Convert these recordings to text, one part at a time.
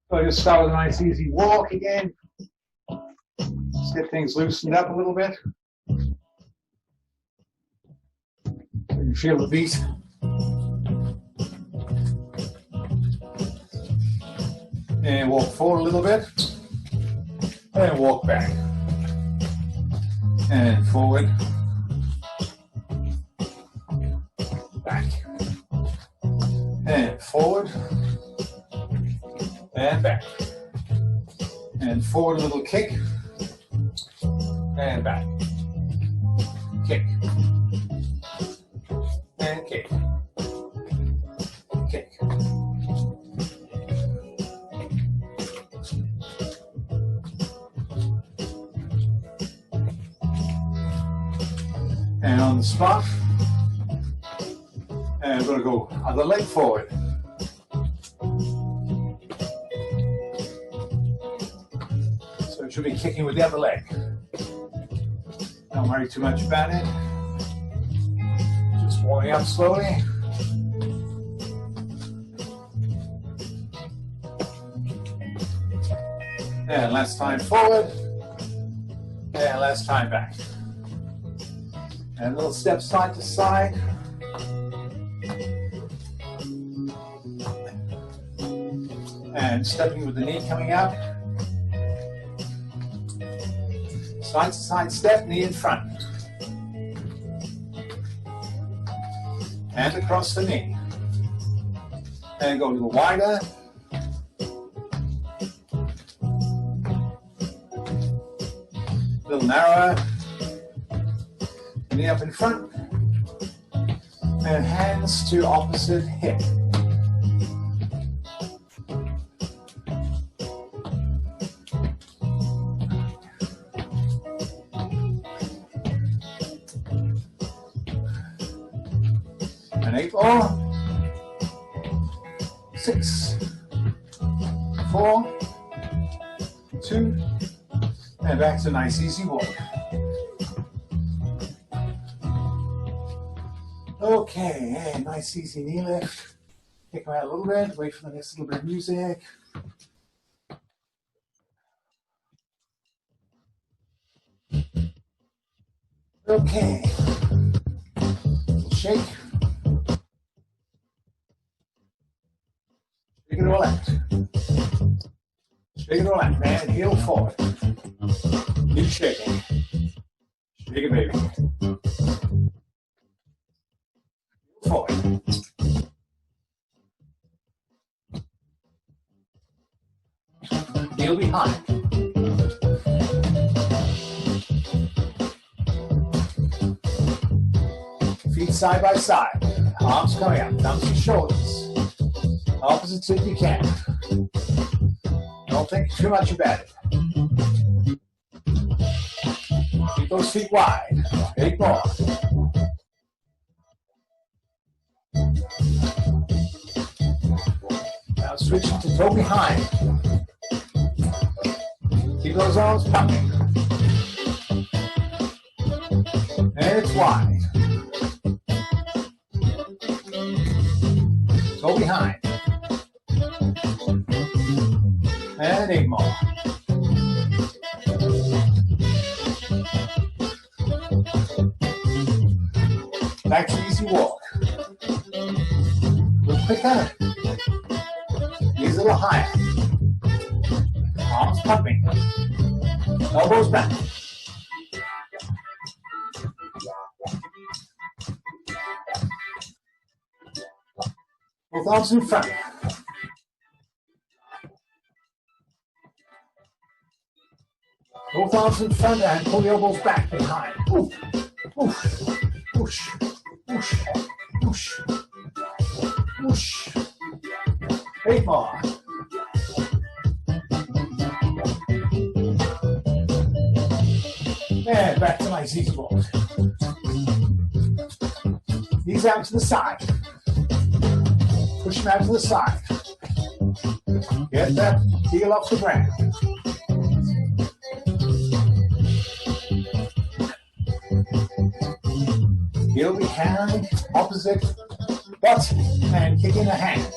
So just start with a nice easy walk again. Just get things loosened up a little bit. So you feel the beat. And walk forward a little bit. And walk back. And forward. Back. And forward. And back. And forward a little kick. And back. Kick. And kick. Kick. And on the spot. And we're going to go other leg forward. So it should be kicking with the other leg. Don't worry too much about it. Just warming up slowly. And last time forward. And last time back. And little steps side to side. And stepping with the knee coming up. Side to side step, knee in front. Hand across the knee. And go a little wider. A little narrower. Knee up in front. And hands to opposite hip. And 8 more. 6, 4, 2, and back to a nice easy walk. Okay, and nice easy knee lift. Kick them out a little bit, wait for the next little bit of music. Okay, shake. Shake it all out. Shake it all out, man. Heel forward. Keep shaking. Shake it, baby. Forward. Heel behind. Feet side by side. Arms coming up. Thumbs to shoulders. Opposites if you can. Don't think too much about it. Keep those feet wide. 8 more. Now switching to toe behind. Keep those arms pumping. And it's wide. Toe behind. And 8 more. Back to easy walk. A little quicker. Knees a little higher. Arms pumping. Elbows back. Both arms in front. Both arms in front and pull the elbows back behind. Oof, oof, whoosh, whoosh, whoosh, whoosh. 8 more. And back to nice easy walk. Knees out to the side. Push them out to the side. Get that heel off the ground. Heel behind, opposite butt, and kick in the hand.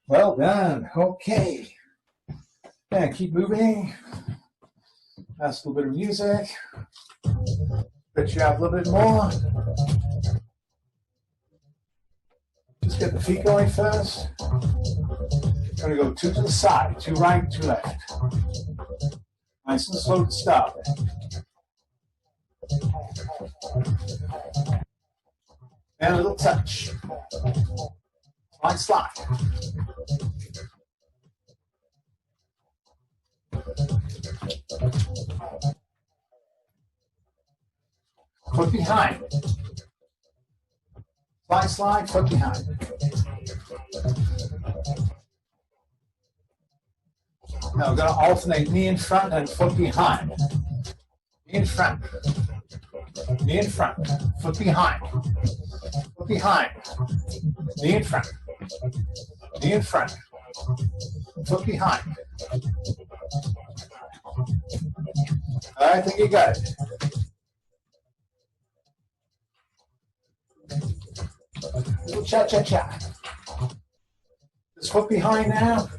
Well done. Okay. And keep moving. That's a little bit of music. Stretch you out a little bit more. Just get the feet going first. Going to go 2 to the side, 2 right, 2 left. Nice and slow to start. And a little touch. Slide, slide. Foot behind. Slide, slide, foot behind. Now we're going to alternate knee in front and foot behind. Knee in front. Knee in front. Foot behind. Foot behind. Knee in front. Knee in front. Foot behind. I think you got it. Little cha-cha-cha. This foot behind now.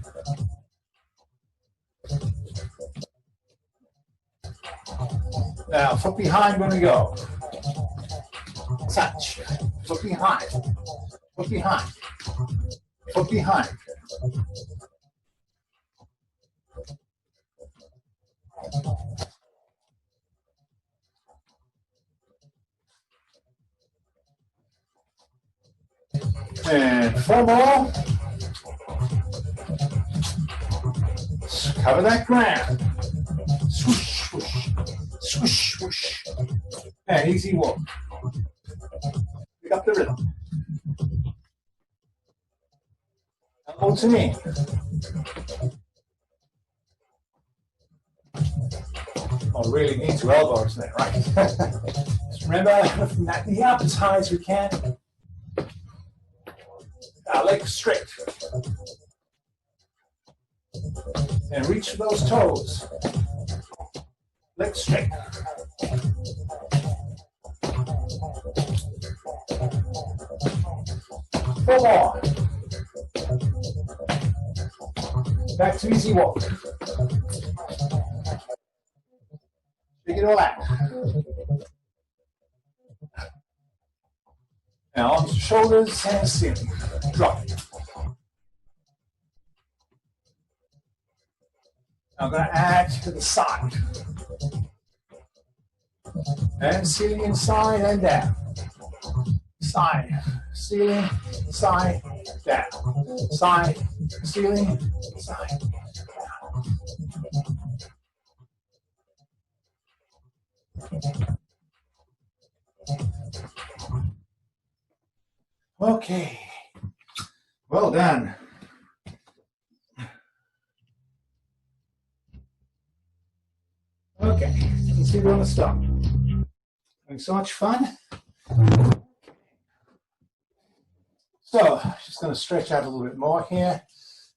Now, foot behind when we go. Touch. Foot behind. Foot behind. Foot behind. And 4 more. Cover that ground. Swoosh, swoosh, swoosh, swoosh. And easy walk. Pick up the rhythm. Elbow to knee. Oh, really need to elbows there, right? Just remember, lifting that knee up as high as we can. Our legs straight. And reach for those toes. Legs straight. Four more. Back to easy walk. Shake it all out. Now arms to shoulders and ceiling. Drop it. Now I'm going to add to the side. And ceiling inside and down. Side, ceiling, side, down. Side, ceiling, side, down. Okay. Well done. Okay, let's see where we want to start. Having so much fun. So, just going to stretch out a little bit more here.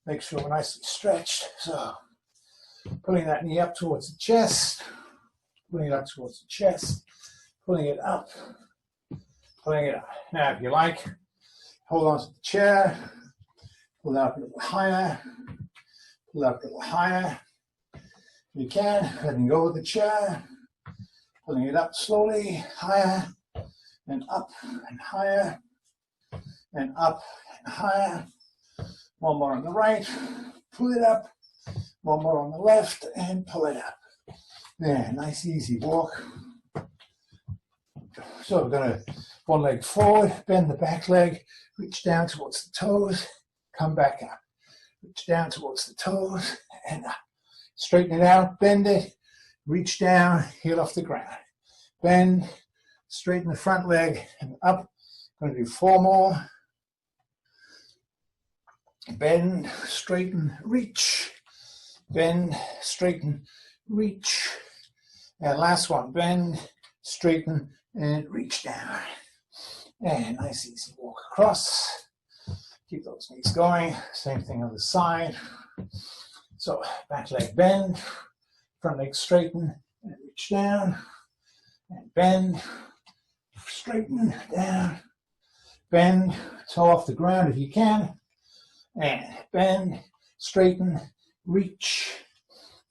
Make sure we're nicely stretched. So, pulling that knee up towards the chest, pulling it up towards the chest, pulling it up, pulling it up. Now, if you like, hold on to the chair, pull it up a little higher, pull it up a little higher. If you can, letting go of the chair, pulling it up slowly, higher, and up, and higher, and up, and higher. One more on the right, pull it up. One more on the left, and pull it up. There, nice easy walk. So we're going to, one leg forward, bend the back leg, reach down towards the toes, come back up. Reach down towards the toes, and up. Straighten it out, bend it, reach down, heel off the ground. Bend, straighten the front leg, and up. Going to do 4 more. Bend, straighten, reach. Bend, straighten, reach. And last one, bend, straighten, and reach down. And nice easy walk across. Keep those knees going. Same thing on the side. So back leg bend, front leg straighten, and reach down. And bend, straighten, down. Bend, toe off the ground if you can. and bend, straighten, reach.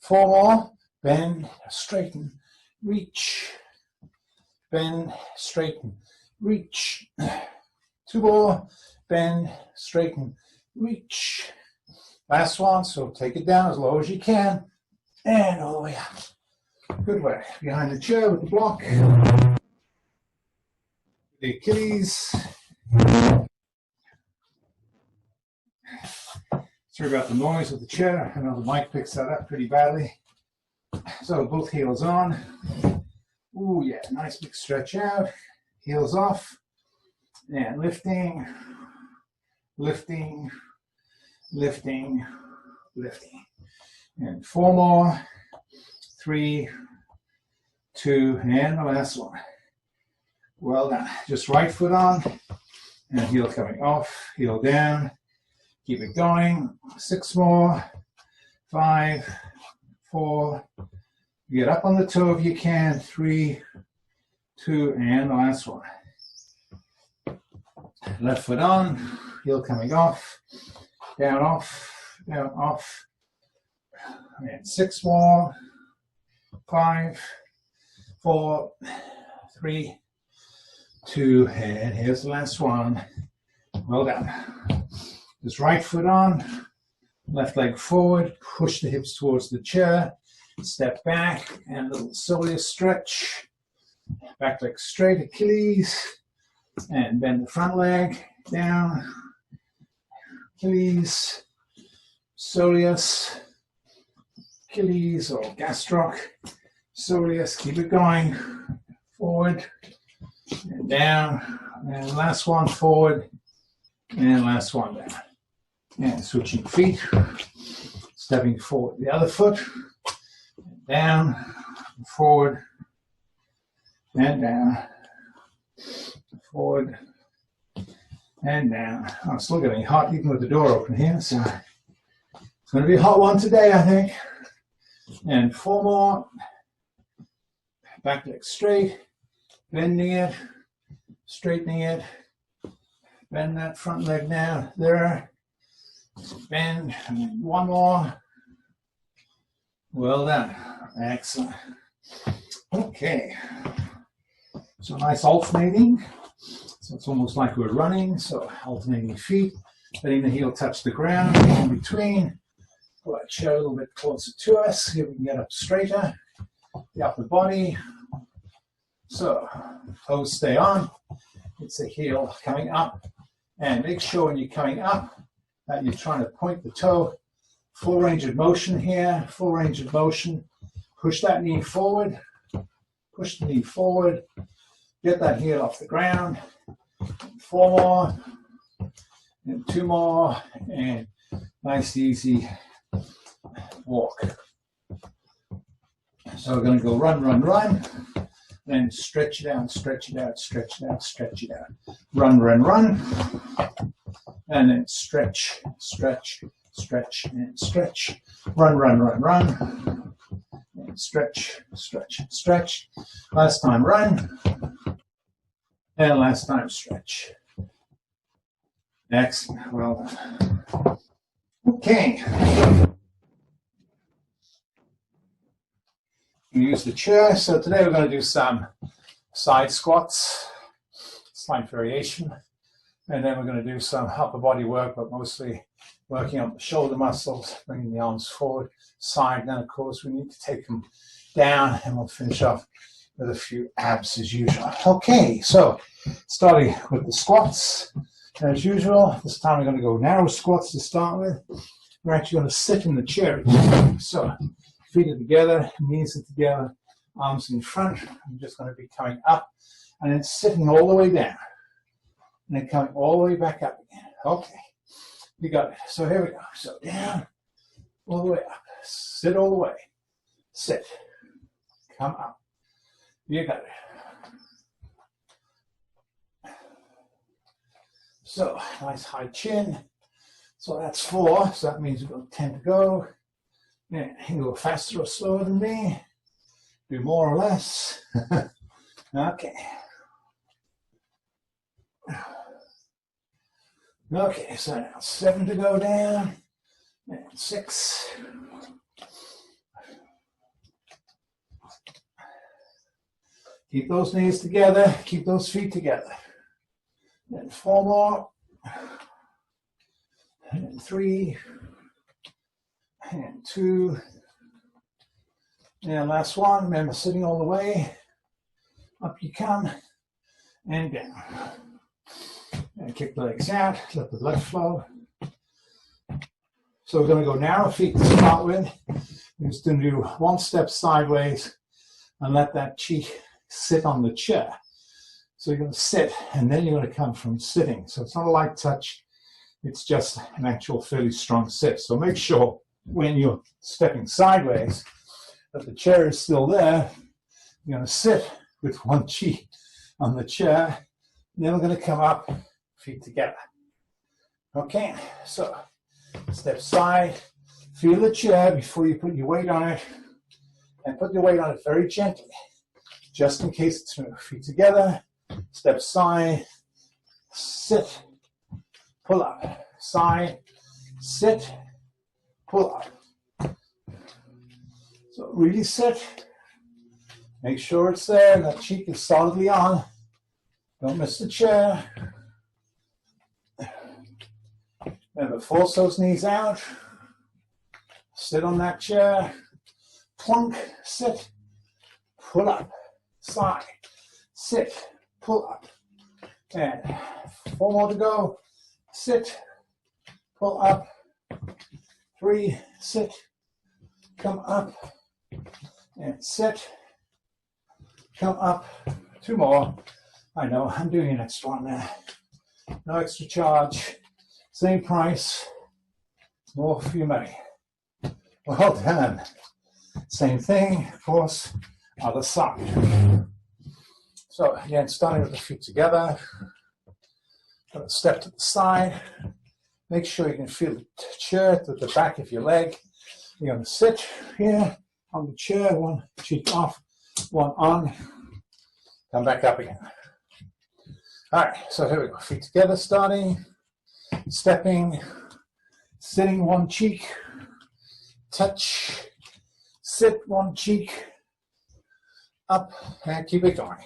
4 more, bend, straighten, reach, bend, straighten, reach. 2 more, bend, straighten, reach. Last one, so take it down as low as you can, and all the way up. Good work. Behind the chair with the block, the Achilles. Sorry about the noise of the chair. I know the mic picks that up pretty badly. So both heels on. Ooh, yeah, nice big stretch out. Heels off. And lifting, lifting, lifting, lifting. And 4 more. 3, 2, and the last one. Well done. Just right foot on. And heel coming off, heel down. Keep it going. 6 more. 5, 4. Get up on the toe if you can. 3, 2, and the last one. Left foot on, heel coming off, down, off, down, off. And 6 more. 5, 4, 3, 2, and here's the last one. Well done. Just right foot on, left leg forward, push the hips towards the chair, step back, and a little soleus stretch. Back leg straight, Achilles, and bend the front leg down. Achilles, soleus, Achilles or gastroc, soleus, keep it going. Forward, and down, and last one forward, and last one down. And switching feet, stepping forward the other foot, down, forward, and down, forward, and down. Oh, it's still getting hot even with the door open here, so it's going to be a hot one today, I think. And 4 more. Back leg straight, bending it, straightening it, bend that front leg down there, bend, and then 1 more. Well done. Excellent. Okay. So nice alternating. So it's almost like we're running. So alternating feet, letting the heel touch the ground in between. Pull that chair a little bit closer to us. See if we can get up straighter. The upper body. So toes stay on. It's the heel coming up. And make sure when you're coming up that you're trying to point the toe. Full range of motion here. Full range of motion. Push that knee forward. Push the knee forward. Get that heel off the ground. 4 more. And 2 more. And nice, easy walk. So we're going to go run, run, run. Then stretch it out, stretch it out, stretch it out, stretch it out. Run, run, run. And then stretch, stretch, stretch, and stretch. Run, run, run, run. And stretch, stretch, stretch. Last time run. And last time stretch. Excellent. Well done. Okay. Use the chair. So today we're going to do some side squats, slight variation, and then we're going to do some upper body work, but mostly working on the shoulder muscles, bringing the arms forward, side. Then of course we need to take them down, and we'll finish off with a few abs as usual. Okay, so starting with the squats as usual. This time we're going to go narrow squats to start with. We're actually going to sit in the chair. So feet are together, knees are together, arms in front. I'm just going to be coming up and then sitting all the way down. And then coming all the way back up again. Okay, you got it. So here we go. So down, all the way up. Sit all the way. Sit. Come up. You got it. So nice high chin. So that's 4. So that means we've got 10 to go. Yeah, you can go faster or slower than me. Do more or less. Okay. Okay, so now 7 to go down, and 6. Keep those knees together, keep those feet together. And 4 more, and 3, and 2, and last one. Remember, sitting all the way, up you come, and down. And kick the legs out, let the blood flow. So we're going to go narrow feet to start with. We're just going to do 1 step sideways and let that cheek sit on the chair. So you're going to sit, and then you're going to come from sitting. So it's not a light touch, it's just an actual fairly strong sit. So make sure when you're stepping sideways that the chair is still there. You're going to sit with 1 cheek on the chair, and then we're going to come up, feet together. Okay, so step side, feel the chair before you put your weight on it, and put your weight on it very gently, just in case it's moving. Feet together, step side, sit, pull up, side, sit, pull up. So really sit, make sure it's there, that cheek is solidly on, don't miss the chair. Remember, force those knees out, sit on that chair, plunk, sit, pull up, side, sit, pull up, and 4 more to go, sit, pull up, 3, sit, come up, and sit, come up, 2 more. I know, I'm doing an extra one there, no extra charge. Same price, more for your money. Well done. Same thing, of course, other side. So again, starting with the feet together. Going to step to the side. Make sure you can feel the chair at the back of your leg. You're going to sit here on the chair, 1 cheek off, 1 on. Come back up again. All right, so here we go. Feet together, starting. Stepping, sitting 1 cheek, touch, sit 1 cheek, up, and keep it going.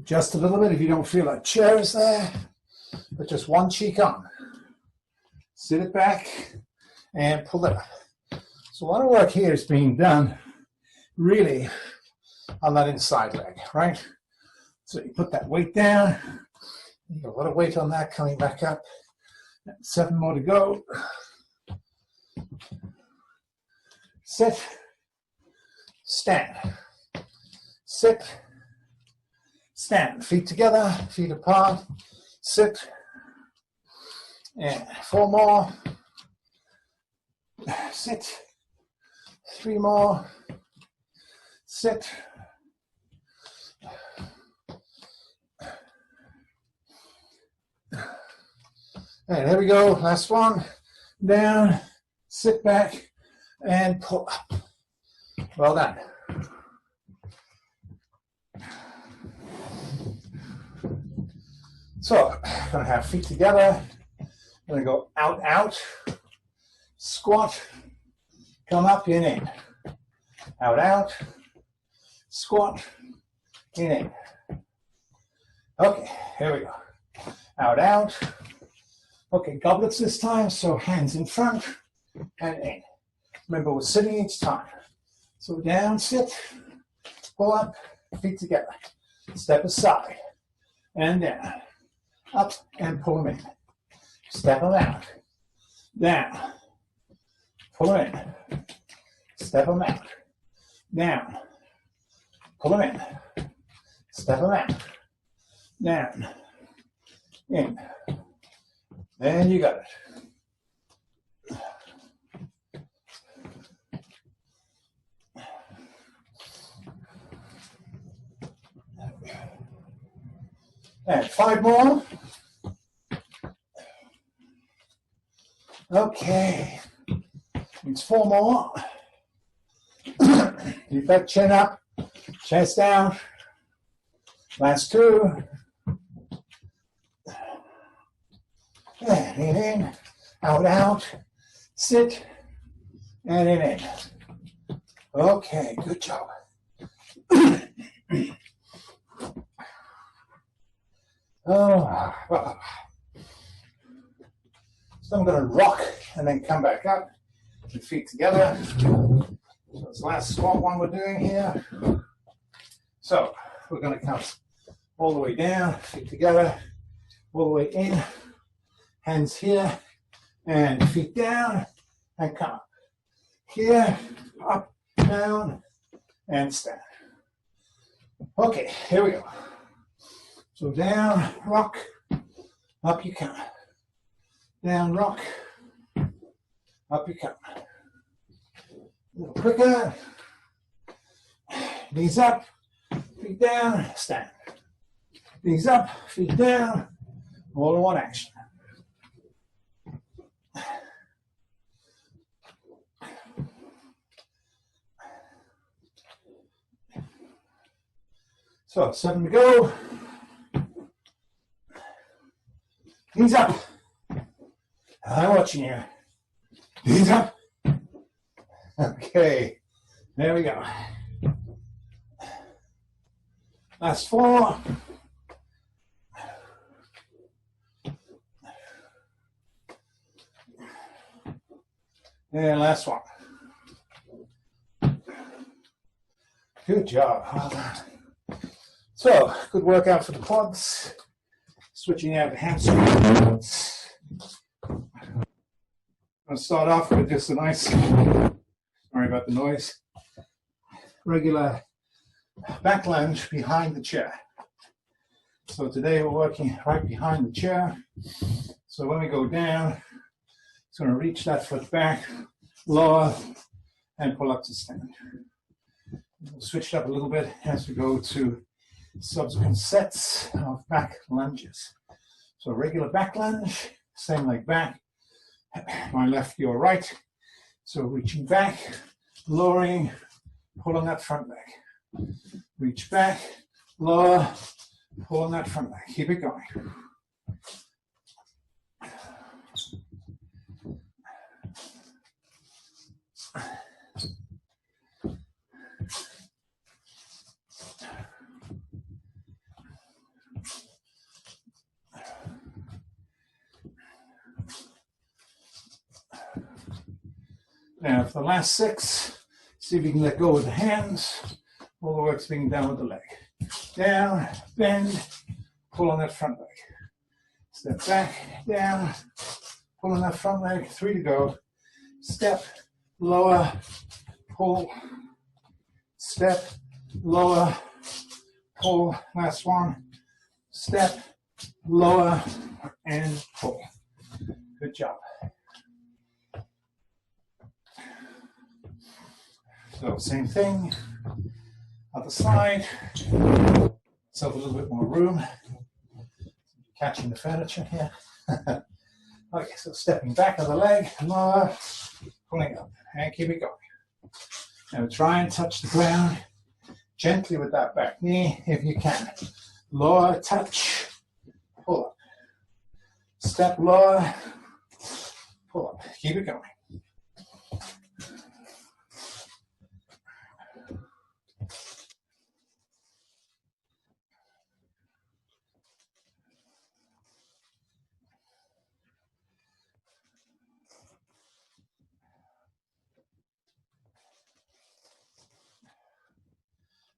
Just a little bit if you don't feel like chair is there, but just 1 cheek on. Sit it back and pull it up. So a lot of work here is being done really on that inside leg, right? So you put that weight down, you got a lot of weight on that coming back up. 7 more to go. Sit, stand, sit, stand. Feet together, feet apart, sit, and 4 more, sit, 3 more, sit, and there we go, last one, down, sit back, and pull up. Well done. So, I'm going to have feet together, I'm going to go out, out, squat, come up, in, out, out, squat, in. Okay, here we go, out, out. Okay, goblets this time, so hands in front and in. Remember, we're sitting each time. So down, sit, pull up, feet together. Step aside and down. Up and pull them in. Step them out. Down. Pull them in. Step them out. Down. Pull them in. Step them out. Down. In. And you got it. And 5 more. Okay. It's 4 more. Keep that chin up, chest down. Last two. And in, out, out, sit, and in. Okay, good job. Oh, so I'm going to rock and then come back up, the feet together. So it's the last squat one we're doing here. So we're going to come all the way down, feet together, all the way in, hands here, and feet down, and come up. Here, up, down, and stand. Okay, here we go. So down, rock, up you come. Down, rock, up you come. A little quicker. Knees up, feet down, stand. Knees up, feet down, all in one action. So 7 to go. Knees up. I'm watching you. Knees up. Okay, there we go. Last 4. And last one. Good job. Well done. So, good workout for the quads. Switching out the hamstrings. I'm going to start off with just a nice, sorry about the noise, regular back lunge behind the chair. So today we're working right behind the chair. So when we go down, it's going to reach that foot back, lower, and pull up to stand. We'll switch it up a little bit as we go to subsequent sets of back lunges. So regular back lunge, same leg back, my left, your right. So reaching back, lowering, pull on that front leg. Reach back, lower, pull on that front leg. Keep it going. Now for the last 6, see if you can let go with the hands. All the work's being done with the leg. Down, bend, pull on that front leg. Step back, down, pull on that front leg. 3 to go. Step, lower, pull, step, lower, pull. Last one. Step, lower, and pull. Good job. So same thing, other side, so a little bit more room, catching the furniture here. Okay, so stepping back of the leg, lower, pulling up, and keep it going. Now try and touch the ground gently with that back knee if you can. Lower, touch, pull up. Step lower, pull up, keep it going.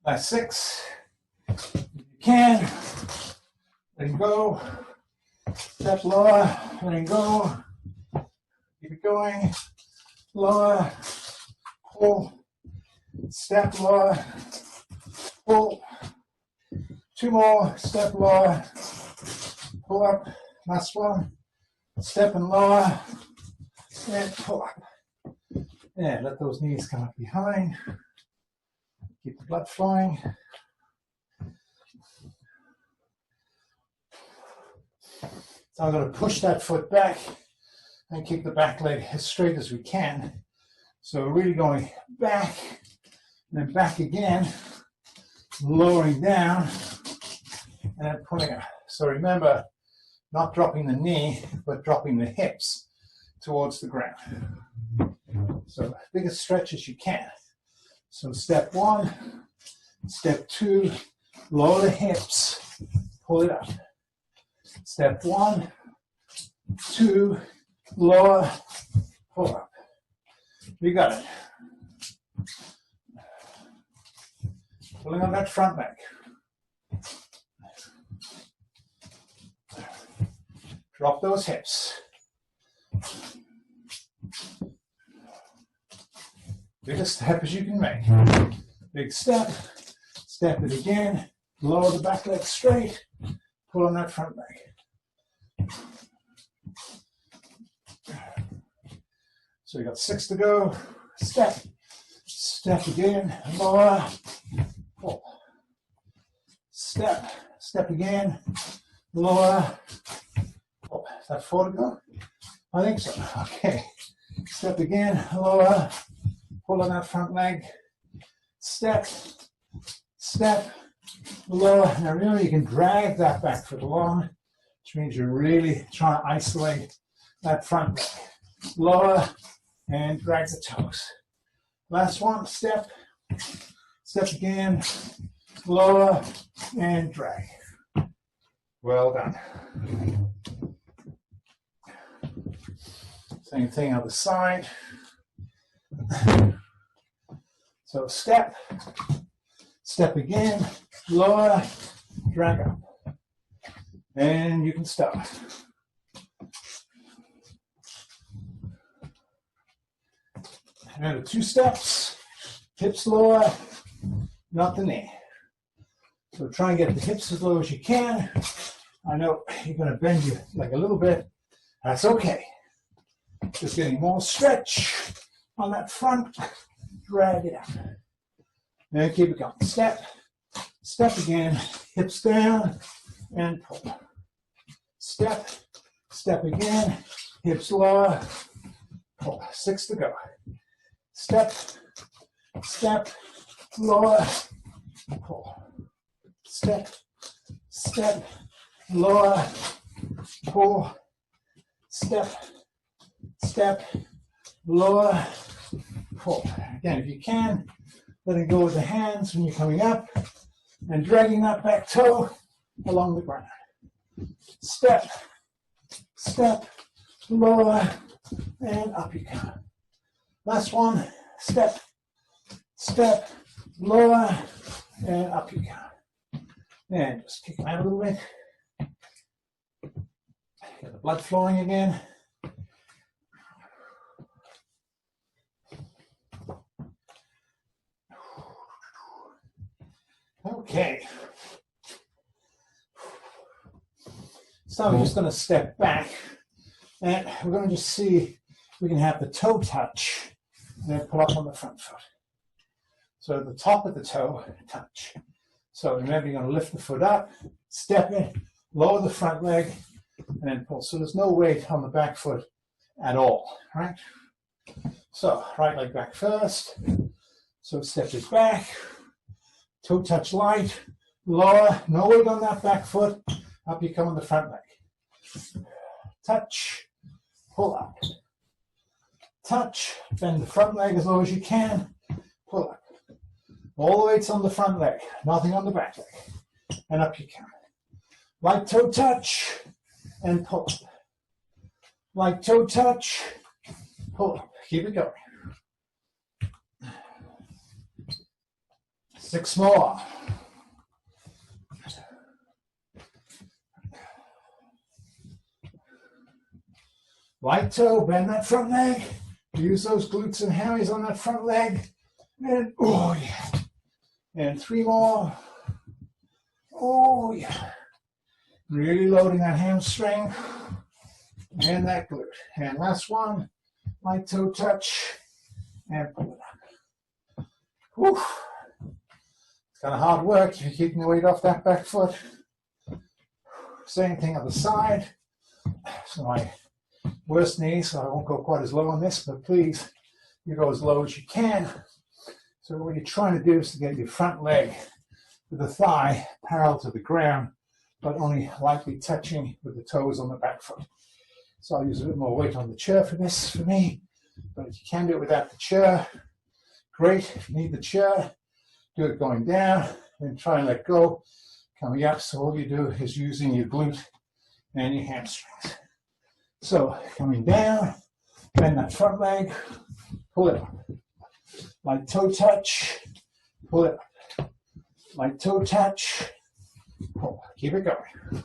Last 6, if you can, let go, step lower, let go, keep it going, lower, pull, step lower, pull, 2 more, step lower, pull up, last one, step and lower, and pull up. And let those knees come up behind. Keep the blood flowing. So I'm going to push that foot back and keep the back leg as straight as we can. So we're really going back and then back again, lowering down, and then pulling up. So remember, not dropping the knee, but dropping the hips towards the ground. So biggest stretch as you can. So step 1, step 2, lower the hips, pull it up. Step 1, 2, lower, pull up. You got it. Pulling on that front leg. Drop those hips. Biggest step as you can make. Big step. Step it again. Lower the back leg straight. Pull on that front leg. So we got 6 to go. Step. Step again. Lower. Pull. Step. Step again. Lower. Pull. Is that 4 to go? I think so. Okay. Step again. Lower. Pull on that front leg. Step. Step. Lower. Now remember, you can drag that back foot along, which means you're really trying to isolate that front leg. Lower and drag the toes. Last one, step. Step again. Lower and drag. Well done. Same thing on the side. So step. Step again. Lower. Drag up. And you can stop. Remember, 2 steps, hips lower, not the knee. So try and get the hips as low as you can. I know you're going to bend your leg a little bit. That's okay. Just getting more stretch on that front. Drag it up. And keep it going. Step, step again, hips down, and pull. Step, step again, hips lower, pull. 6 to go. Step, step, lower, pull. Step, step, lower, pull. Step, step, lower, pull. Again, if you can, letting go with the hands when you're coming up and dragging that back toe along the ground. Step, step, lower, and up you come. Last one, step, step, lower, and up you come. And just kick them out a little bit. Get the blood flowing again. Okay. So we're just going to step back and we're going to just see if we can have the toe touch and then pull up on the front foot. So the top of the toe, touch. So remember, you're going to lift the foot up, step it, lower the front leg, and then pull. So there's no weight on the back foot at all, right? So right leg back first. So step it back, toe touch light, lower, no weight on that back foot, up you come on the front leg. Touch, pull up. Touch, bend the front leg as low as you can, pull up. All the weight's on the front leg, nothing on the back leg. And up you come. Light toe touch, and pull up. Light toe touch, pull up. Keep it going. 6 more. Light toe, bend that front leg. Use those glutes and hammies on that front leg. And, oh yeah. And 3 more. Oh yeah. Really loading that hamstring. And that glute. And last one. Light toe touch. And pull it up. Whew. It's kind of hard work if you're keeping the weight off that back foot. Same thing on the side. So my worst knee, so I won't go quite as low on this, but please, you go as low as you can. So what you're trying to do is to get your front leg with the thigh parallel to the ground but only lightly touching with the toes on the back foot. So I'll use a bit more weight on the chair for this, for me. But if you can do it without the chair, great. If you need the chair, do it going down, then try and let go, coming up. So all you do is using your glute and your hamstrings. So coming down, bend that front leg, pull it up. Light toe touch, pull it up. Light toe touch, pull. Keep it going.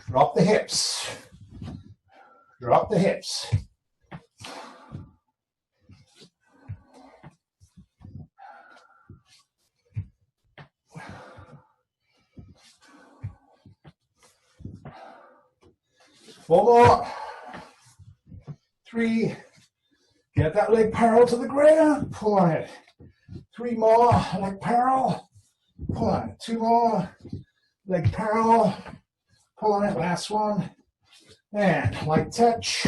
Drop the hips. Drop the hips. Four more. 3. Get that leg parallel to the ground. Pull on it. 3 more. Leg parallel. Pull on it. 2 more. Leg parallel. Pull on it. Last one. And light touch.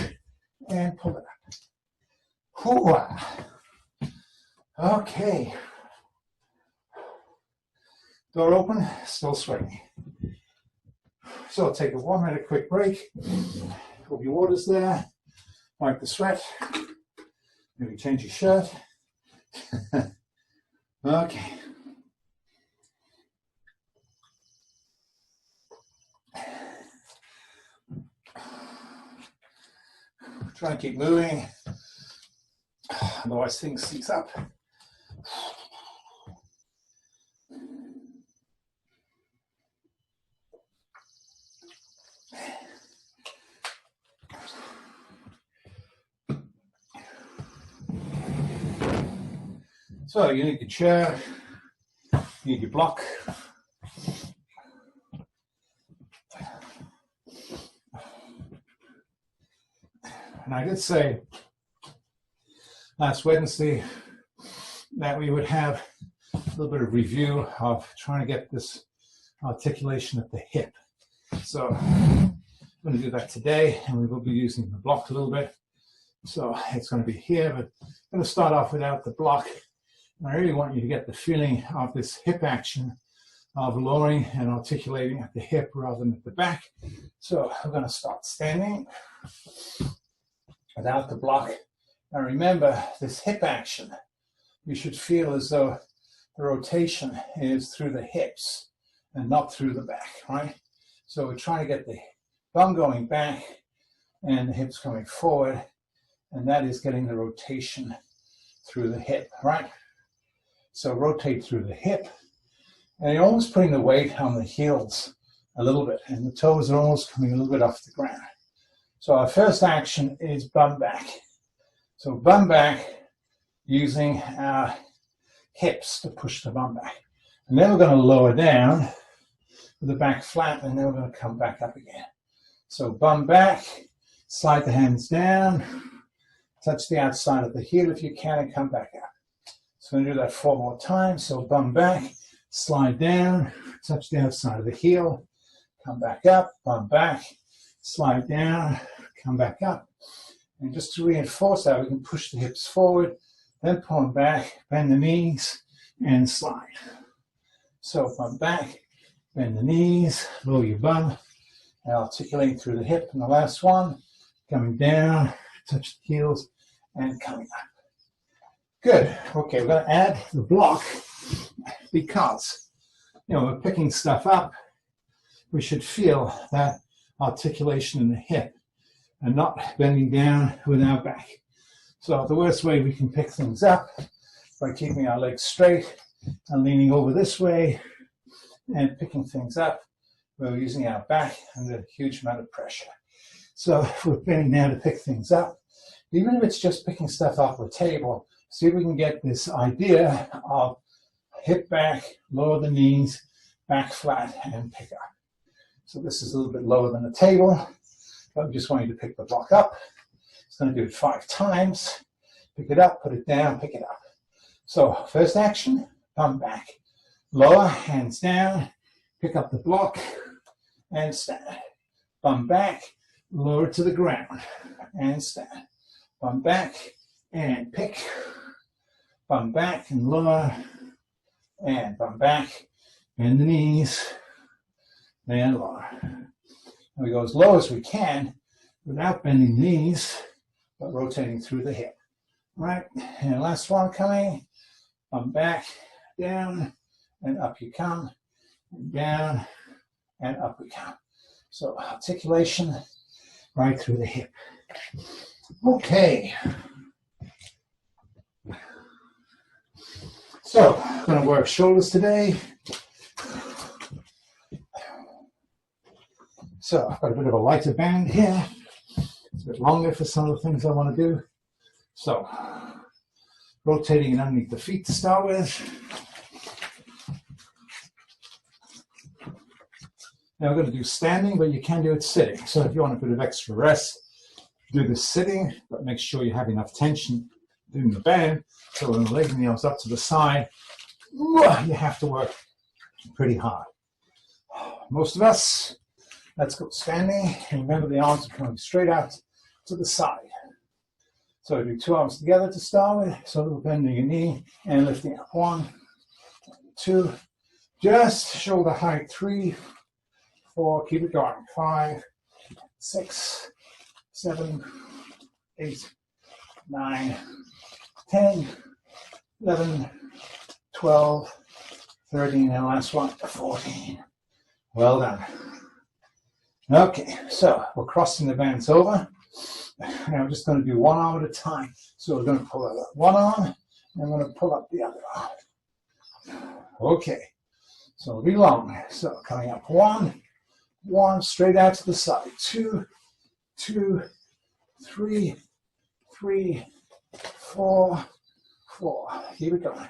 And pull it up. Hoo-ah. Okay. Door open. Still sweating. So I'll take a 1 minute quick break. Hope your water's there. Wipe the sweat. Maybe change your shirt. Okay. Try and keep moving. Otherwise things seize up. So you need your chair, you need your block. And I did say last Wednesday that we would have a little bit of review of trying to get this articulation at the hip. So I'm going to do that today, and we will be using the block a little bit. So it's going to be here, but I'm going to start off without the block. And I really want you to get the feeling of this hip action of lowering and articulating at the hip rather than at the back. So I'm going to start standing without the block. Now remember, this hip action, you should feel as though the rotation is through the hips and not through the back, right? So we're trying to get the bum going back and the hips coming forward, and that is getting the rotation through the hip, right? So rotate through the hip, and you're almost putting the weight on the heels a little bit, and the toes are almost coming a little bit off the ground. So our first action is bum back. So bum back using our hips to push the bum back. And then we're going to lower down with the back flat, and then we're going to come back up again. So bum back, slide the hands down, touch the outside of the heel if you can, and come back up. So I'm going to do that 4 more times. So bum back, slide down, touch the outside of the heel, come back up, bum back, slide down, come back up. And just to reinforce that, we can push the hips forward, then pull them back, bend the knees, and slide. So bum back, bend the knees, lower your bum, and articulate through the hip. And the last one, coming down, touch the heels, and coming up. Good. Okay, we're going to add the block because, we're picking stuff up. We should feel that articulation in the hip and not bending down with our back. So the worst way we can pick things up by keeping our legs straight and leaning over this way and picking things up. We're using our back under a huge amount of pressure. So if we're bending down to pick things up, even if it's just picking stuff off the table, see if we can get this idea of hip back, lower the knees, back flat, and pick up. So this is a little bit lower than the table, but I just want you to pick the block up. It's going to do it 5 times. Pick it up, put it down, pick it up. So first action, bum back. Lower, hands down, pick up the block, and stand. Bum back, lower to the ground, and stand. bum back and pick, bum back and lower, and bum back, bend the knees, and lower. And we go as low as we can without bending the knees, but rotating through the hip. Right, and last one coming, bum back, down, and up you come, and down, and up we come. So articulation right through the hip. Okay. So, I'm going to work shoulders today. So, I've got a bit of a lighter band here. It's a bit longer for some of the things I want to do. So, rotating it underneath the feet to start with. Now, we're going to do standing, but you can do it sitting. So, if you want a bit of extra rest, do this sitting, but make sure you have enough tension in the band. So when the leg nails up to the side, you have to work pretty hard. Most of us, let's go standing. And remember, the arms are coming straight out to the side. So do 2 arms together to start with. So we're bending your knee and lifting up. 1, 2, just shoulder height. 3, 4, keep it going. 5, 6, 7, 8, 9, 10, 11, 12, 13, and last one, 14. Well done. Okay, so we're crossing the bands over. Now we're just going to do one arm at a time. So we're going to pull up one arm, and I'm going to pull up the other arm. Okay, so it'll be long. So coming up, 1, 1, straight out to the side. 2, 2, 3, 3, 4, 4. Keep it going.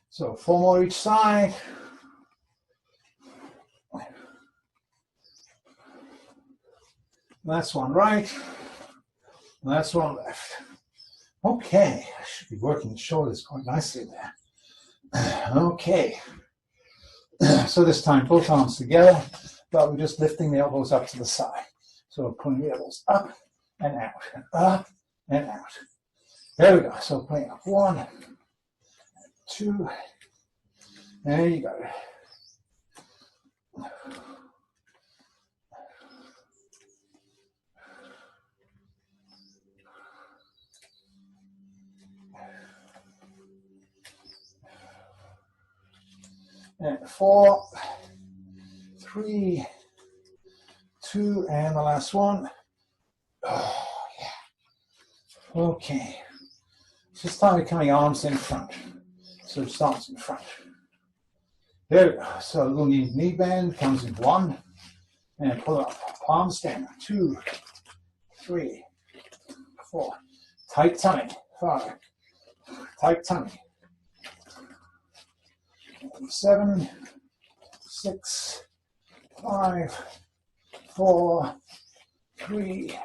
So 4 more each side. Last one right. Last one left. Okay, I should be working the shoulders quite nicely there. Okay, so this time both arms together, but we're just lifting the elbows up to the side. So we're pulling the elbows up and out, up and out. There we go. So pulling up 1, 2, there you go. And 4, 3, 2, and the last one. Oh, yeah. Okay. This time we're coming arms in front. So just arms in front. There we go. So a little knee bend comes in 1. And pull up. Palms down. 2, 3, 4. Tight tummy. 5. Tight tummy. 7, 6, 5, 4, 3,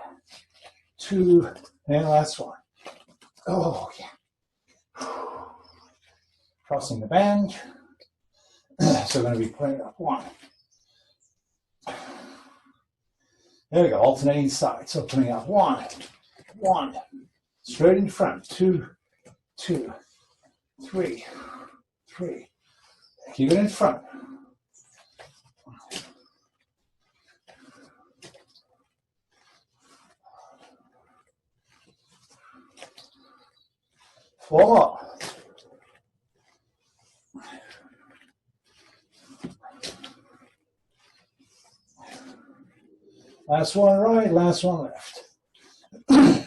2, and last one. Oh, yeah. Crossing the band. So we're going to be putting up 1. There we go, alternating sides. So putting up 1, 1, straight in front. 2, 2, 3, 3. Keep it in front. Four more. Last one right, last one left.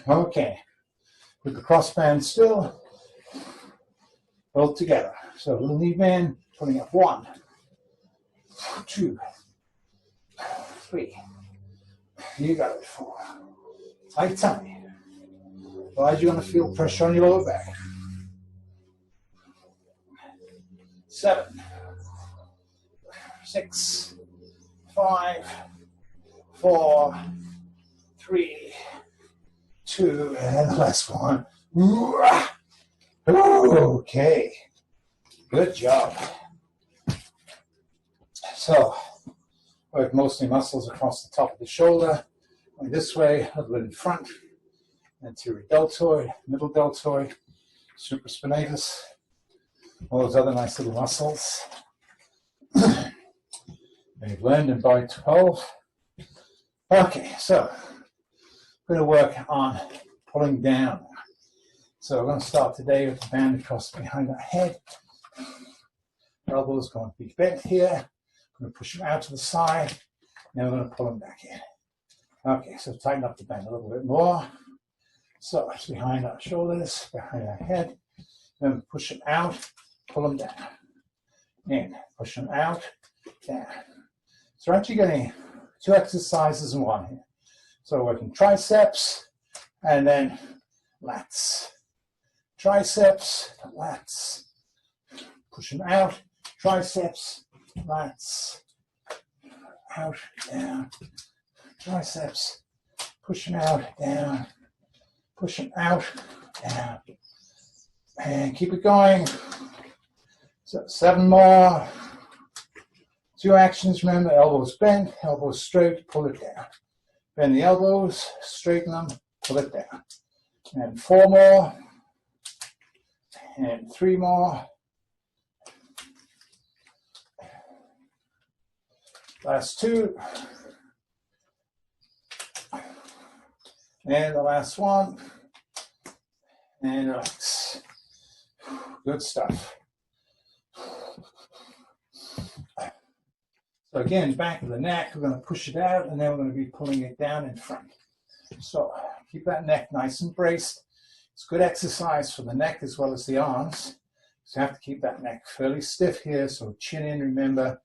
Okay. With the cross band still, both together. So little knee bend, putting up 1, 2, 3. You got it. 4. Tight tummy. Otherwise you're going to feel pressure on your lower back. 7, 6, 5, 4, 3, 2, and the last one. Okay, good job. So, work mostly muscles across the top of the shoulder, going this way, a little bit in front, anterior deltoid, middle deltoid, supraspinatus, all those other nice little muscles. And you've learned in body 12. Okay, so we're going to work on pulling down. So we're going to start today with the band across behind our head. Elbows going to be bent here. I'm going to push them out to the side. Then we're going to pull them back in. Okay, so tighten up the band a little bit more. So it's behind our shoulders, behind our head. Then push them out, pull them down. In, push them out, down. So we're actually getting 2 exercises in one here. So we're working triceps and then lats. Triceps, lats. Push them out, triceps, lats. Out, down. Triceps, push them out, down. Push them out, down. And keep it going. So 7 more. 2 actions, remember, elbows bent, elbows straight, pull it down. Bend the elbows, straighten them, pull it down. And 4 more. And 3 more. Last 2. And the last one. And relax. Good stuff. So again, back of the neck, we're going to push it out, and then we're going to be pulling it down in front. So keep that neck nice and braced. It's good exercise for the neck as well as the arms. So you have to keep that neck fairly stiff here. So chin in, remember,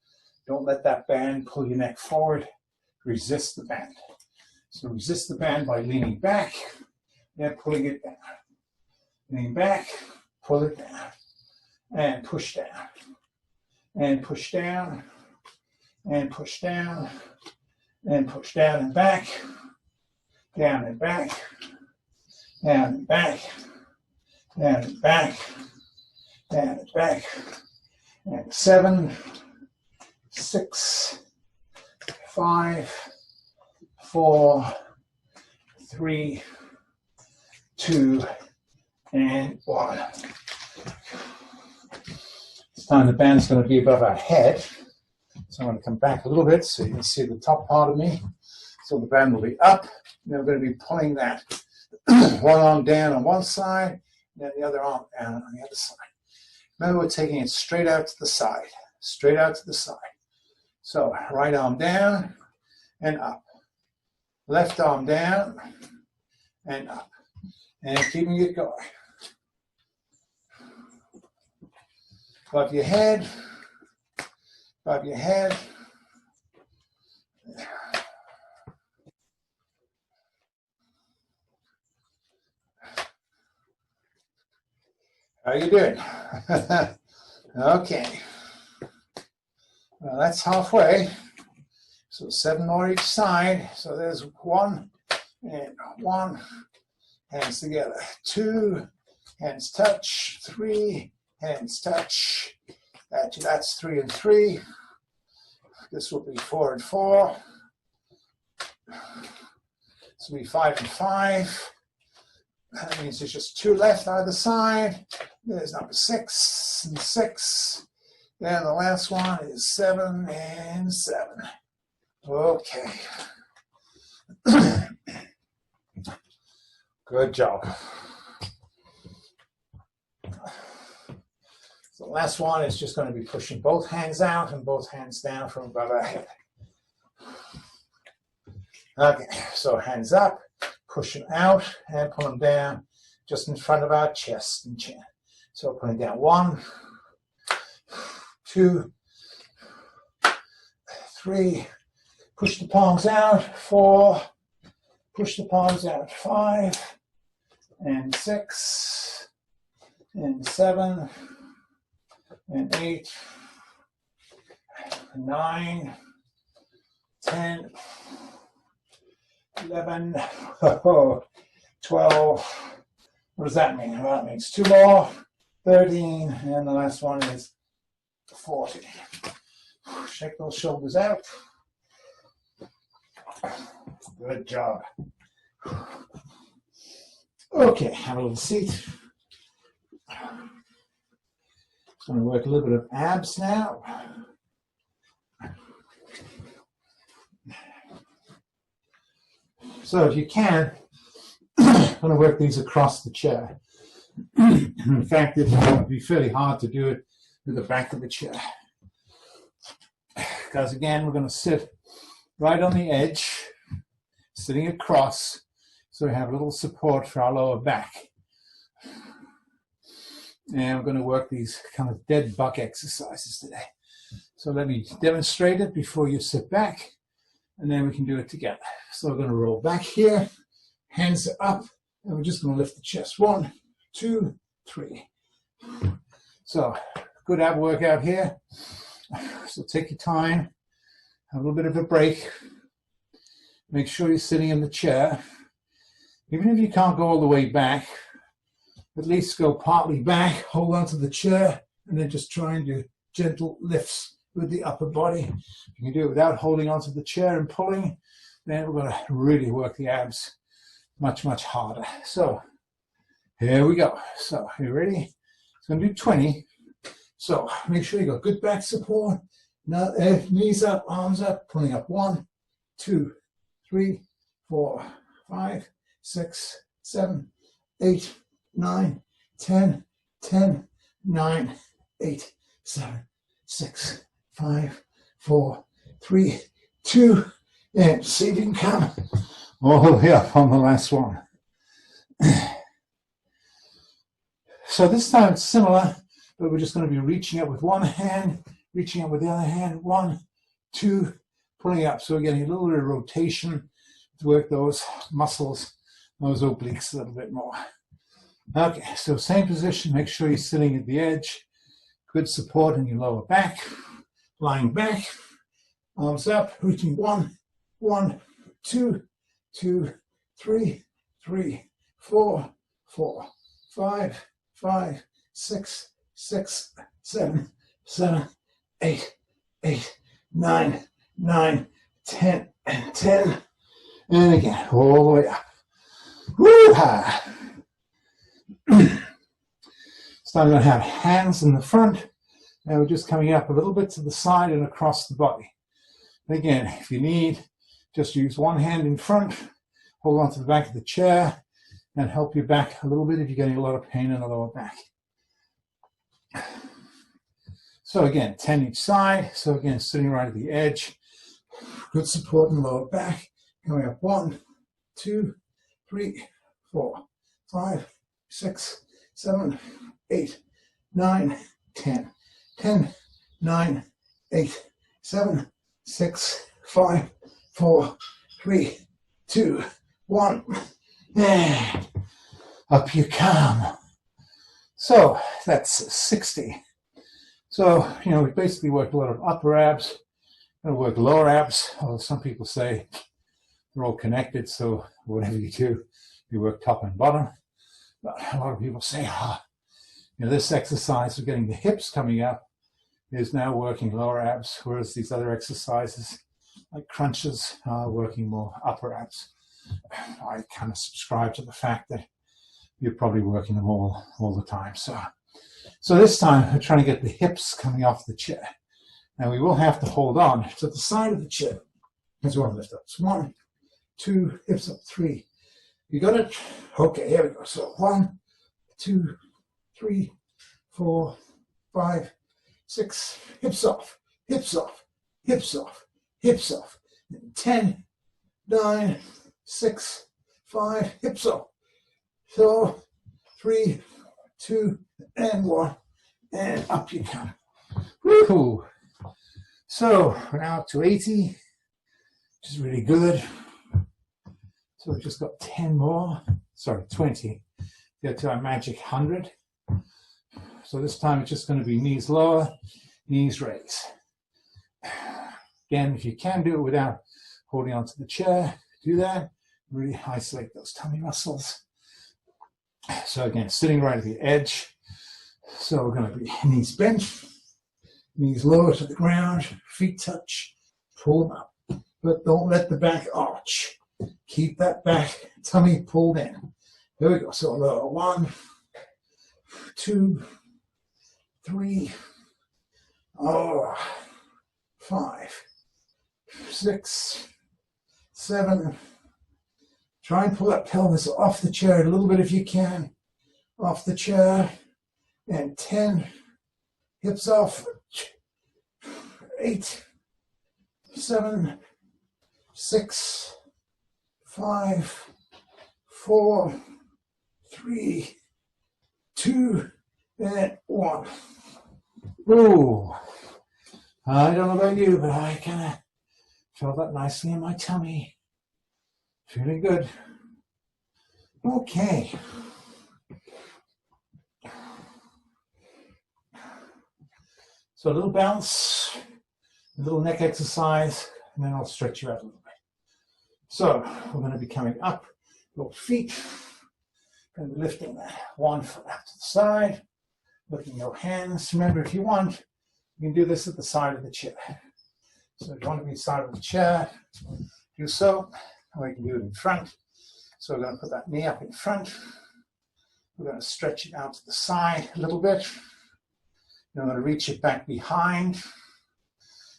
don't let that band pull your neck forward. Resist the band. So resist the band by leaning back, then pulling it down. Lean back, pull it down, and push down, and push down, and push down, and push down and back, down and back, down and back, down and back, down and back, and 7, 6, 5, 4, 3, 2, and 1. This time the band's going to be above our head. So I'm going to come back a little bit so you can see the top part of me. So the band will be up. Then we're going to be pulling that one arm down on one side, and then the other arm down on the other side. Remember, we're taking it straight out to the side. Straight out to the side. So right arm down and up. Left arm down and up. And keeping it going. Above your head. Above your head. How are you doing? Okay. Well, that's halfway. So 7 more each side. So there's 1 and 1. Hands together. 2. Hands touch. 3. Hands touch. That's 3 and 3. This will be 4 and 4. This will be 5 and 5. That means there's just 2 left either side. There's number 6 and 6. And the last one is 7 and 7. Okay. Good job. So the last one is just going to be pushing both hands out and both hands down from above our head. Okay, so hands up, push them out and pull them down just in front of our chest and chin. So pulling down 1, 2, 3, push the palms out, 4, push the palms out, 5, and 6, and 7, and 8, 9, 10, 11, 12. What does that mean? Well, that means 2 more, 13, and the last one is 14. Shake those shoulders out. Good job. Okay, have a little seat. Just going to work a little bit of abs now. So if you can, I'm going to work these across the chair. In fact, it would be fairly hard to do it with the back of the chair. Because again, we're going to sit right on the edge, sitting across, so we have a little support for our lower back. And we're going to work these kind of dead bug exercises today. So let me demonstrate it before you sit back, and then we can do it together. So we're going to roll back here, hands are up, and we're just going to lift the chest. 1, 2, 3. So good ab workout here. So take your time, have a little bit of a break. Make sure you're sitting in the chair. Even if you can't go all the way back, at least go partly back, hold onto the chair, and then just try and do gentle lifts with the upper body. If you can do it without holding onto the chair and pulling, then we're going to really work the abs much, much harder. So here we go. So are you ready? It's going to do 20. So make sure you got good back support. Now knees up, arms up, pulling up. 1, 2, 3, 4, 5, 6, 7, 8, 9, 10, 10, 9, 8, 7, 6, 5, 4, 3, 2, and see if you can come all the way up on the last one. So this time it's similar, but we're just going to be reaching up with one hand, reaching up with the other hand. 1, 2, pulling up. So we're getting a little bit of rotation to work those muscles, those obliques a little bit more. Okay, so same position. Make sure you're sitting at the edge. Good support in your lower back. Lying back, arms up, reaching 1, 1, 2, 2, 3, 3, 4, 4, 5, 5, 6, 6, 7, 7, 8, 8, 9, 9, 10, and 10. And again, all the way up. Woo-ha! So I'm going to have hands in the front, and we're just coming up a little bit to the side and across the body. And again, if you need, just use one hand in front, hold on to the back of the chair, and help your back a little bit if you're getting a lot of pain in the lower back. So again, 10 each side. So again, sitting right at the edge. Good support in the lower back. Coming up 1, 2, 3, 4, 5, 6, 7, 8, 9, 10. 10, 9, 8, 7, 6, 5, 4, 3, 2, 1. And up you come. So that's 60. So, we basically work a lot of upper abs, and work lower abs. Although some people say they're all connected, so whatever you do, you work top and bottom. But a lot of people say, this exercise of getting the hips coming up is now working lower abs, whereas these other exercises, like crunches, are working more upper abs. I kind of subscribe to the fact that you're probably working them all the time. So this time, we're trying to get the hips coming off the chair. And we will have to hold on to the side of the chair as well. Lift up. So 1, 2, hips up, 3. You got it? Okay, here we go. So 1, 2, 3, 4, 5, 6, hips off, hips off, hips off, hips off. 10, 9, 6, 5, hips off. So 3, 2, and 1, and up you come. Woohoo! So we're now up to 80, which is really good. So we've just got 10 more, 20, get to our magic 100. So this time it's just going to be knees lower, knees raise. Again, if you can do it without holding onto the chair, do that. Really isolate those tummy muscles. So again, sitting right at the edge, So we're going to be knees bent, knees lower to the ground, feet touch, pull them up. But don't let the back arch. Keep that back tummy pulled in. Here we go. So lower 1, 2, 3, 5, 6, 7. Try and pull that pelvis off the chair a little bit if you can. Off the chair. And 10. Hips off. 8, 7, 6, 5, 4, 3, 2, and 1. Ooh. I don't know about you, but I kind of felt that nicely in my tummy. Feeling good. Okay. So a little bounce, a little neck exercise, and then I'll stretch you out a little bit. So we're going to be coming up, both feet, going to be lifting that 1 foot out to the side, looking your hands. Remember, if you want, you can do this at the side of the chair. So if you want to be side of the chair, do so, or you can do it in front. So we're going to put that knee up in front. We're going to stretch it out to the side a little bit. Then I'm going to reach it back behind.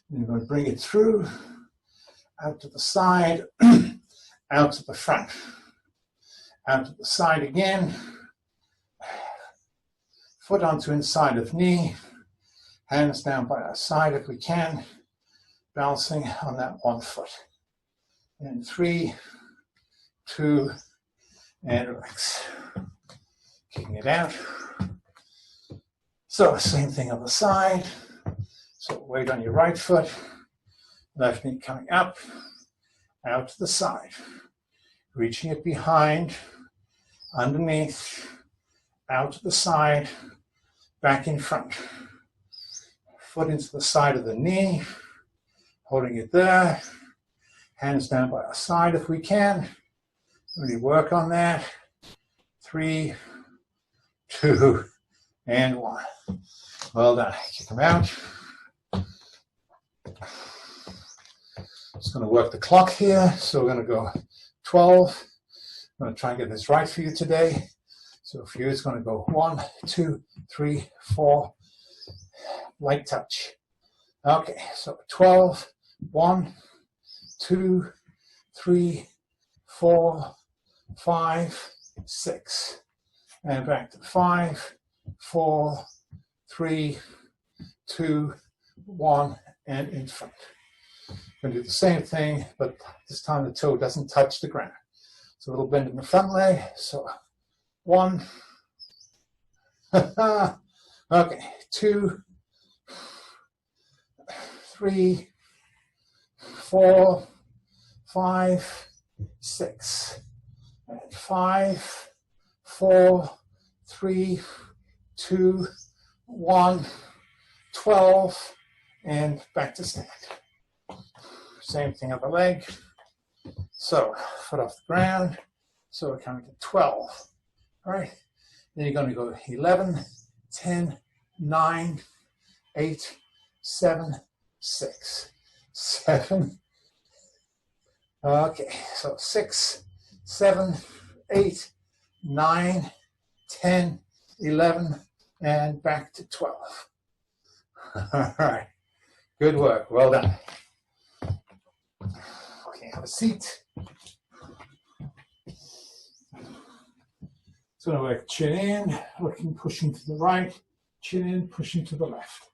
And you're going to bring it through, out to the side, out to the front, out to the side again, foot onto inside of knee, hands down by our side if we can, balancing on that 1 foot. And 3, 2, and relax. Kicking it out. So same thing on the side. So weight on your right foot, left knee coming up, out to the side, reaching it behind, underneath, out to the side, back in front. Foot into the side of the knee, holding it there, hands down by our side if we can. Really work on that. 3, 2, and 1. Well done. Kick them out. Just going to work the clock here. So we're going to go 12. I'm going to try and get this right for you today. So for you, it's going to go 1, 2, 3, 4. Light touch. Okay, so 12. 1, 2, 3, 4, 5, 6. And back to 5, 4, 3, 2, 1, and in front. We're going to do the same thing, but this time the toe doesn't touch the ground. So a little bend in the front leg. So 1. Okay, 2, 3, 4, 5, 6. And 5, 4, 3, 2, 1, 12, and back to stand. Same thing on the leg. So foot off the ground. So we're coming to 12. All right. Then you're going to go 11, 10, 9, 8, 7, 6, 7. Okay. So 6, 7, 8, 9, 10, 11, and back to 12. All right. Good work. Well done. Okay, have a seat. So I'm going to work chin in, looking, pushing to the right, chin in, pushing to the left.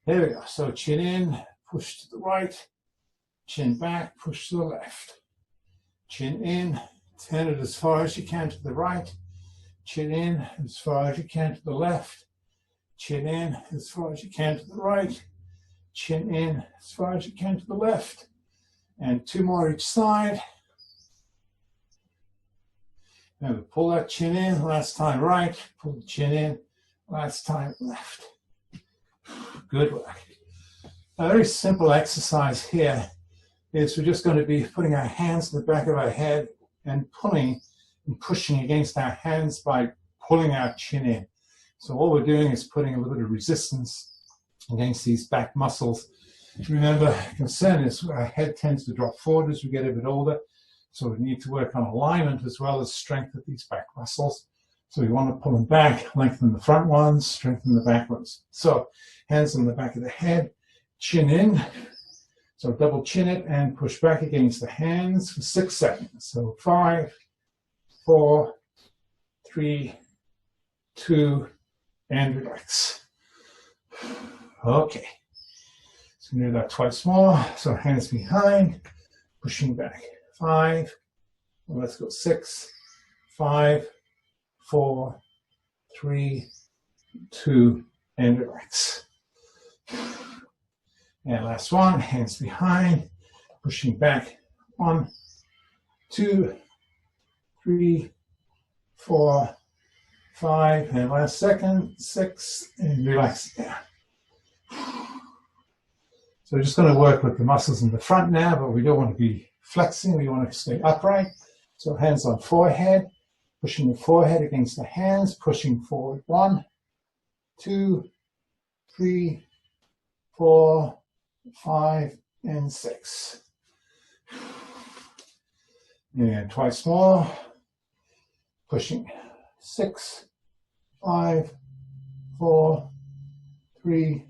There we go. So chin in, push to the right, chin back, push to the left. Chin in, turn it as far as you can to the right, chin in as far as you can to the left, chin in as far as you can to the right, chin in as far as you can to the left, and 2 more each side. And pull that chin in, last time right, pull the chin in, last time left. Good work. A very simple exercise here is we're just going to be putting our hands in the back of our head and pulling and pushing against our hands by pulling our chin in. So all we're doing is putting a little bit of resistance against these back muscles. Remember, concern is our head tends to drop forward as we get a bit older. So we need to work on alignment as well as strength of these back muscles. So we want to pull them back, lengthen the front ones, strengthen the back ones. So hands on the back of the head, chin in. So double chin it and push back against the hands for 6 seconds. So 5, 4, 3, 2, and relax. Okay. So do that twice more. So hands behind, pushing back. 5, well, let's go 6, 5, 4, 3, 2, and relax. And last one, hands behind, pushing back. 1, 2, 3, 4, 5, and last second, 6, and relax down. So we're just going to work with the muscles in the front now, but we don't want to be flexing, we want to stay upright. So hands on forehead, pushing the forehead against the hands, pushing forward. 1, 2, 3, 4, 5, and 6. And twice more, pushing. 6, 5, 4, 3,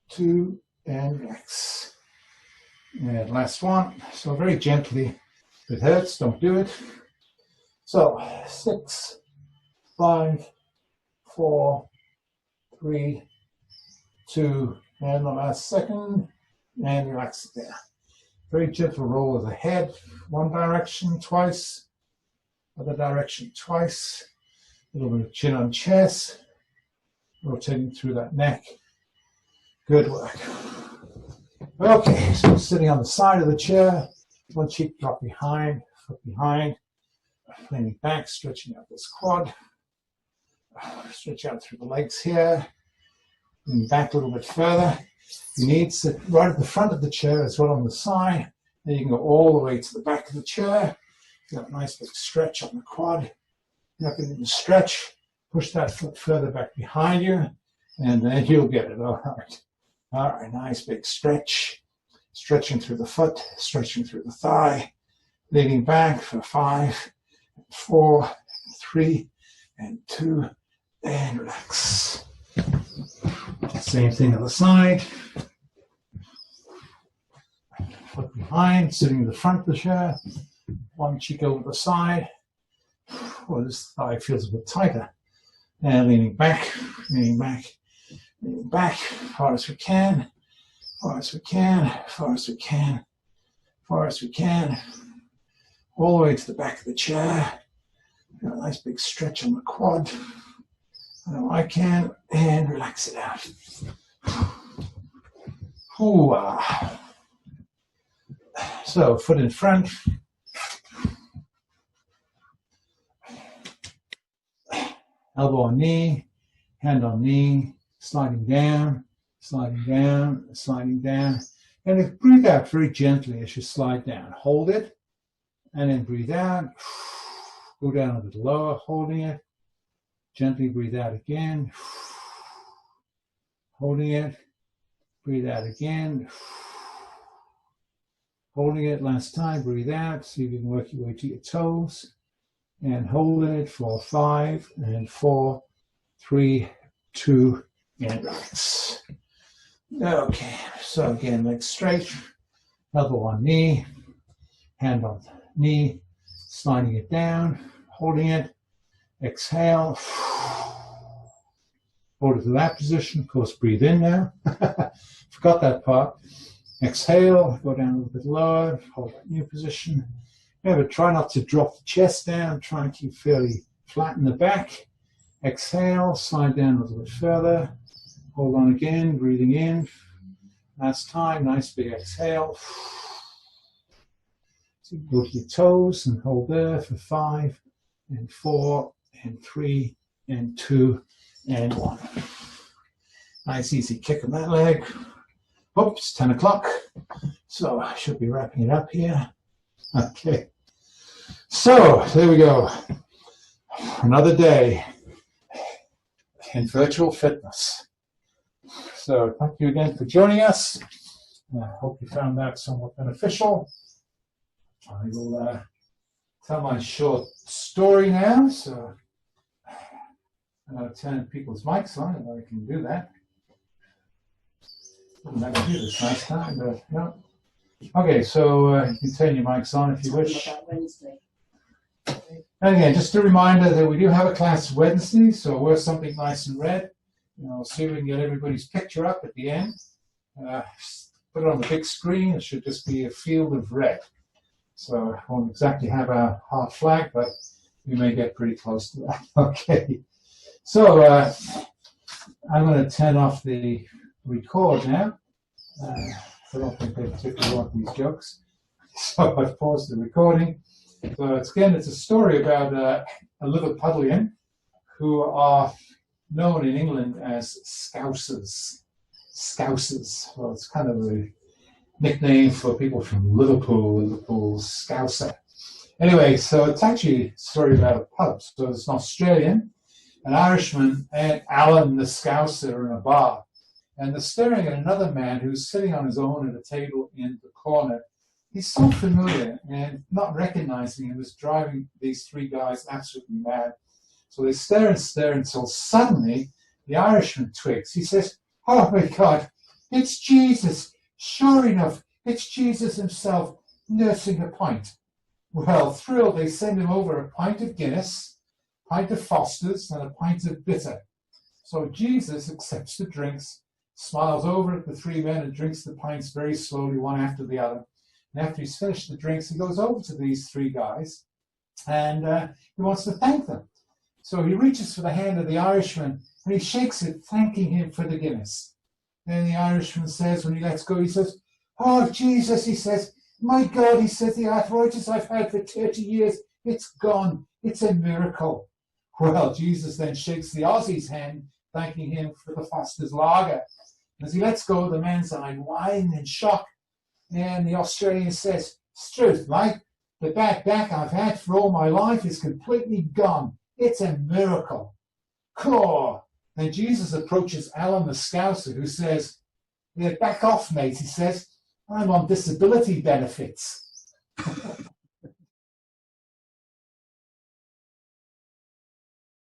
2, and relax. And last one. So very gently. If it hurts, don't do it. So 6, 5, 4, 3, 2, and the last second, and relax it down. Very gentle roll of the head. One direction twice, other direction twice. A little bit of chin on chest, rotating through that neck. Good work. Okay, so sitting on the side of the chair, one cheek drop behind, foot behind, leaning back, stretching out this quad. Stretch out through the legs here. Lean back a little bit further. You need to sit right at the front of the chair as well on the side. Then you can go all the way to the back of the chair. You got a nice big stretch on the quad. You're not going to stretch. Push that foot further back behind you, and then you'll get it. All right. All right, nice big stretch. Stretching through the foot, stretching through the thigh. Leaning back for 5, 4, 3, and 2, and relax. Same thing on the side. Foot behind, sitting in the front of the chair. One cheek over the side. Well, this thigh feels a bit tighter. And leaning back, leaning back, leaning back, far as we can, far as we can, far as we can, far as we can. All the way to the back of the chair. Got a nice big stretch on the quad. I know I can, and relax it out. Ooh, so foot in front. Elbow on knee, hand on knee, sliding down, sliding down, sliding down. And then breathe out very gently as you slide down. Hold it, and then breathe out. Go down a little lower, holding it. Gently breathe out again. Holding it. Breathe out again. Holding it last time, breathe out. See if you can work your way to your toes. And holding it for 5, and 4, 3, 2, and relax. Okay, so again, legs straight, elbow on knee, hand on knee, sliding it down, holding it, exhale, hold it to that position, of course breathe in now, forgot that part, exhale, go down a little bit lower, hold that new position, remember try not to drop the chest down, try and keep fairly flat in the back, exhale, slide down a little bit further, hold on again, breathing in. Last time, nice big exhale. So go to your toes and hold there for 5, and 4, and 3, and 2, and 1. Nice easy kick on that leg. Oops, 10 o'clock. So I should be wrapping it up here. Okay. So there we go. Another day. in virtual fitness. So thank you again for joining us. I hope you found that somewhat beneficial. I will tell my short story now. So I'm going to turn people's mics on, and I can do that. Didn't let me do this last time, but no. Okay, so you can turn your mics on if you wish. And again, just a reminder that we do have a class Wednesday, so wear something nice and red. We'll see if we can get everybody's picture up at the end. Put it on the big screen. It should just be a field of red. So it won't exactly have a heart flag, but we may get pretty close to that. Okay. So I'm going to turn off the record now. I don't think they particularly want these jokes. So I've paused the recording. So it's a story about a Liverpudlian who are known in England as Scousers. Scousers. Well, it's kind of a nickname for people from Liverpool, Scouser. Anyway, so it's actually a story about a pub. So it's an Australian, an Irishman, and Alan the Scouser are in a bar. And they're staring at another man who's sitting on his own at a table in the corner. He's so familiar, and not recognizing him is driving these three guys absolutely mad. So they stare until suddenly the Irishman twigs. He says, "Oh my God, it's Jesus. Sure enough, it's Jesus himself nursing a pint." Well, thrilled, they send him over a pint of Guinness, a pint of Foster's, and a pint of bitter. So Jesus accepts the drinks, smiles over at the three men and drinks the pints very slowly, one after the other. And after he's finished the drinks, he goes over to these three guys and he wants to thank them. So he reaches for the hand of the Irishman and he shakes it, thanking him for the Guinness. Then the Irishman says, when he lets go, he says, "Oh, Jesus," he says, "my God," he says, "the arthritis I've had for 30 years, it's gone. It's a miracle." Well, Jesus then shakes the Aussie's hand, thanking him for the Foster's lager. As he lets go, the man's unwinding in shock. And the Australian says, "It's truth, mate. The bad back I've had for all my life is completely gone. It's a miracle." Cool. Then Jesus approaches Alan the Scouser, who says, "Yeah, back off, mate," he says. "I'm on disability benefits."